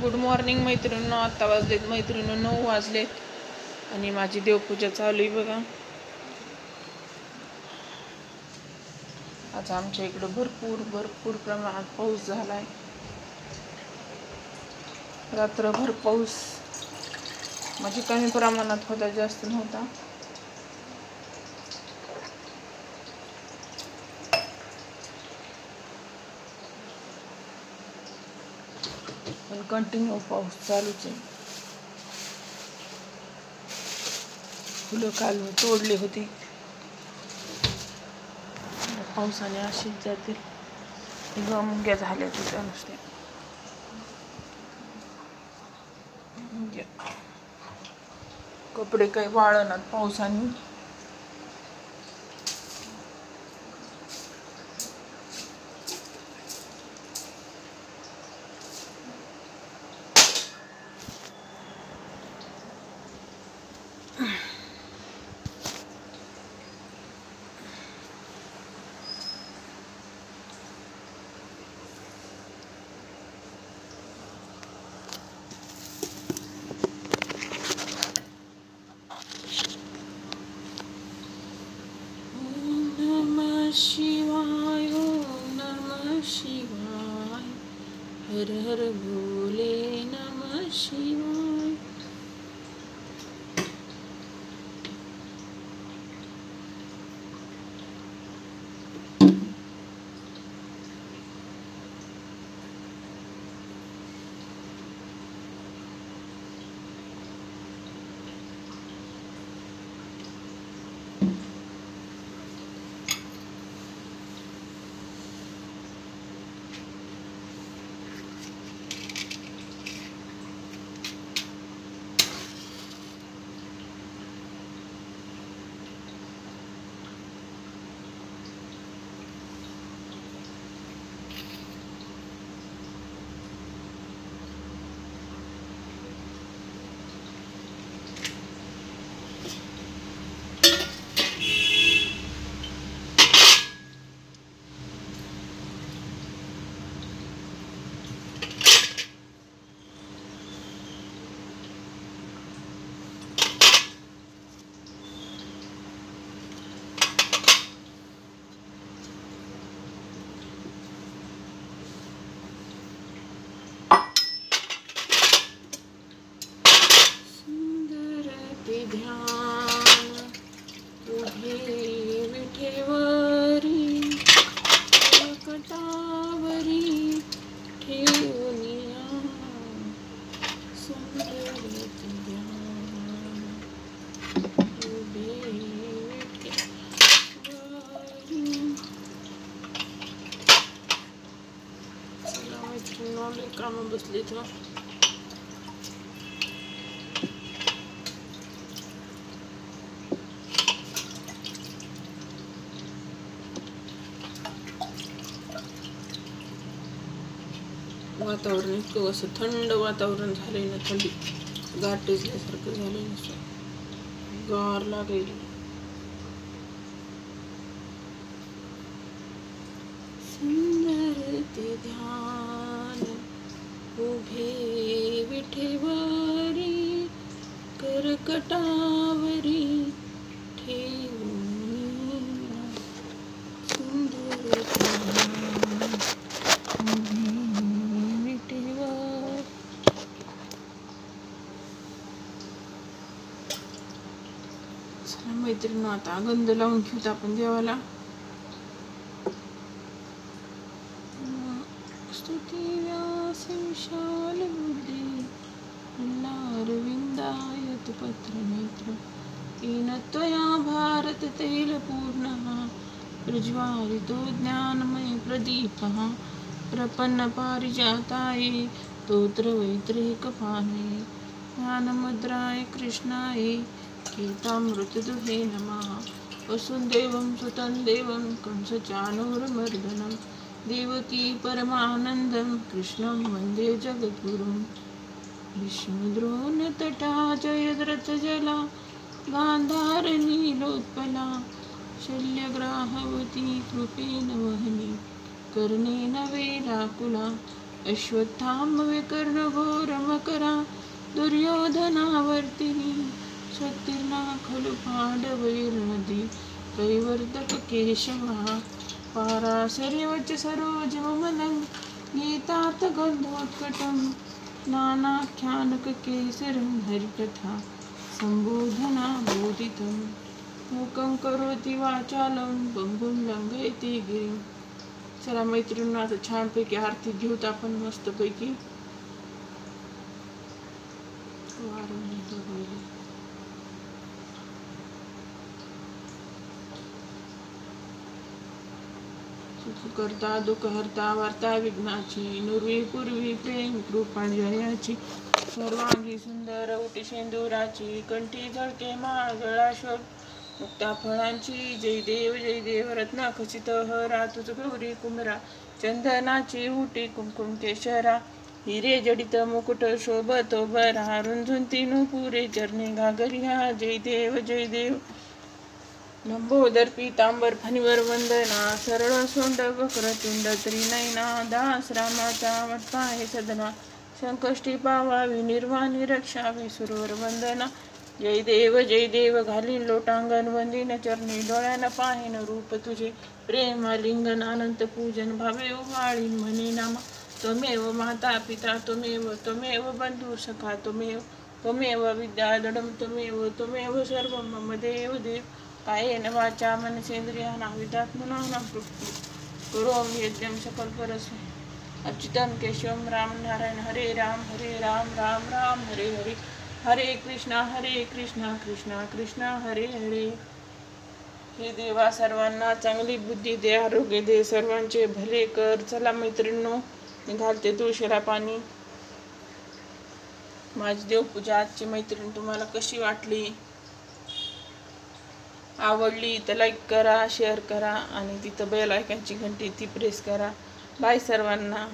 Good morning मैत्रिणींनो. आत्ता वाजलेत मैत्रिणींनो 9 वाजलेत आणि माझी देवपूजा चालू आहे बघा. आज आमच्या इकडं भरपूर प्रमाणात पाऊस झालाय. रात्रभर पाऊस म्हणजे कमी प्रमाणात होता, जास्त नव्हता. पण कंटिन्यू पाऊस चालूच आहे. फुलं काल तोडली होती, पावसाने अशीच जातील. मुंग्या झाल्या तिथं नुसते. कपडे काही वाळणार पावसाने. शिवाय ओम नमः शिवाय, हर हर भोले नमः शिवाय. ध्यान तुझे विठेवरी, कटावरी ठेवूनिया. सुंदर ध्यान तुझे विठेवरी. चला मैत्रिणी, कामं बसली तर वातावरण इतकं असं थंड वातावरण झालंय ना, थंडी गार टेजल्यासारखं झालंय, नसतं गार लागेल. सुंदर ते ध्यान उभे विठेवरी, करकटावरी ठेवूनिया. सुंदर मैत्रिणी, आता गंध लावून घेऊत आपण देवाला. स्तुती व्यास विशाल बुद्धी, अरविंदायत पत्र नेत्र, येन त्वया भारत तैल पूर्णः, प्रज्वालितो ज्ञानमय प्रदीपः, प्रपन्न पारिजाताय स्तोत्रवैत्रेकपाणे, ज्ञानमुद्राय कृष्णाय गीतामृतदुहे नमः. वसुदेवं सुतं देवं कंसचाणूरमर्दनं, देवकी परमानन्दं कृष्णं वन्दे जगद्गुरुं. विष्णुद्रोणतटा जयद्रथजला, गान्धारनीलोत्पला, शल्यग्राहवती कृपेण वहनी, कर्णेन वेलाकुला, अश्वत्थामविकर्णघोर दुर्योधनावर्तिनी शक्तिर्ना खलु पांडवैर्नदी कैवर्तक केशवा पाराशर्यवच सरोज ममलं गीतार्थ गन्धोत्कटं नानाख्यानक केसरं हरिकथा संबोधना बोधितं मूकं करोति वाचालं पंगुं लंघयति गिरिं. चला मैत्रिणींनो, आता छानपैकी आरती घेऊत आपण मस्तपैकी. सुख करता दुःख हरता वार्ता विघ्नाची नुरवी पूर्वी प्रेम कृपांजयाची सर्वांगी सुंदर उटी शेंदुराची कंठी झळके माळ गळा शोभ मुक्ता फळांची जय देव रत्ना खचित हरा तुझ गौरी कुमरा चंदनाची उटी कुमकुम केशरा हिरे जडित मुकुट शोभतो बरा रुंझुंती नुपुरे चरणी घागरिया जय देव लंबोदर पीतांबर फणीवर वंदना सरळ सोंड वक्रतुंड त्रिनयना दास रामाचा वटपाहे सदना संकष्टी पावावी निर्वाणी रक्षावी सुरवर वंदना जय देव घालीन लोटांगण वंदिन चरणी डोळ्यानं पाहिन रूप तुझे प्रेम लिंगन अनंत पूजन भावे उभाळीन म्हणे नामा त्वमेव माता पिता त्वमेव बंधू सखा त्वमेव विद्याधरम त्वमेव सर्व मम देव कायेन वाचा मनसेंद्रियाणा विदात्मना करोमि यज्ञं सकल परस्मै अच्युतं केशवं राम नारायण हरे राम राम राम हरे हरे हरे कृष्णा कृष्णा कृष्णा हरे हरे. हे देवा सर्वांना चांगली बुद्धी दे, आरोग्य दे, सर्वांचे भले कर. चला मैत्रिणींनो, घालते तुळशीला पाणी. माझी देवपूजा आजची मैत्रीण तुम्हाला कशी वाटली? आवडली तर लाईक करा, शेअर करा आणि तिथं बेल आयकॉनची घंटी ती प्रेस करा. बाय सर्वांना.